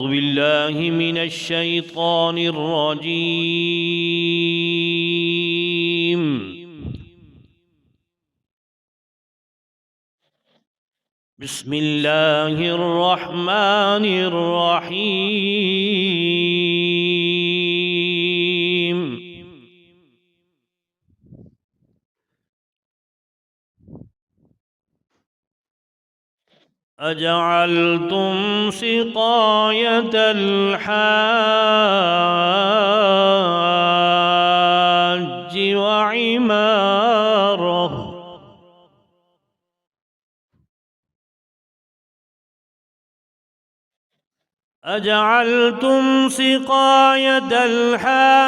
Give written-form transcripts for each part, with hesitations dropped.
أعوذ بالله من الشيطان الرجيم. بسم الله الرحمن الرحيم. أجعلتم سقاية الحاج وعمارة أجعلتم سقاية الحاج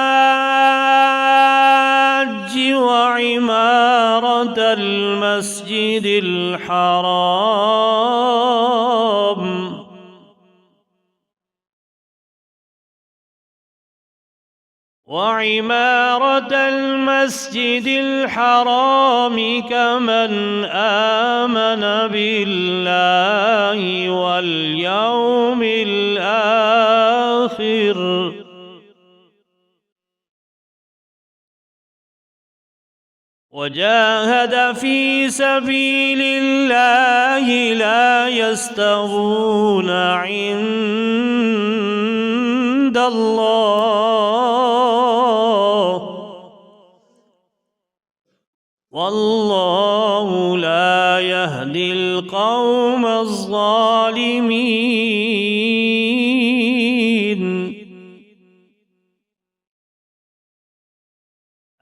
وعمارة المسجد الحرام كمن آمن بالله واليوم الآخر وجاهد في سبيل الله لا يستوون عند الله والله لا يهدي القوم الظالمين.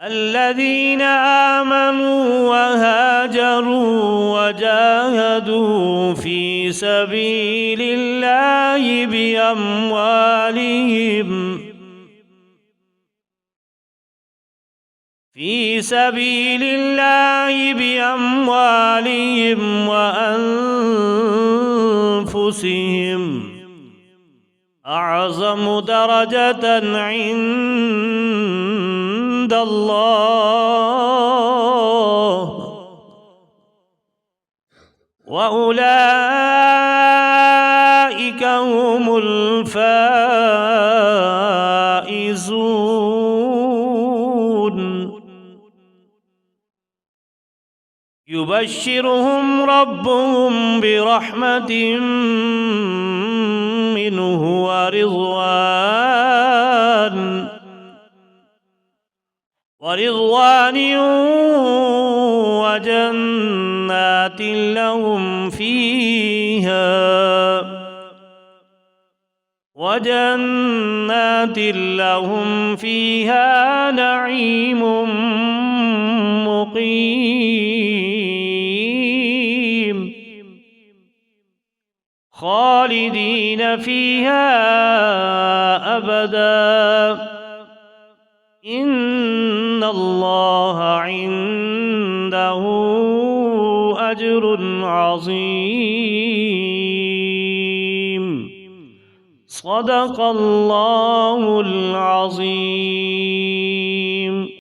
الذين آمنوا وهاجروا وجاهدوا في سبيل الله بأموالهم وأنفسهم أعظم درجة عند الله وأولئك هم الفائزون. يبشرهم ربهم برحمة منه ورضوان وجنات لهم فيها نعيم مقيم خالدين فيها أبدا إن الله عنده أجر عظيم. صدق الله العظيم.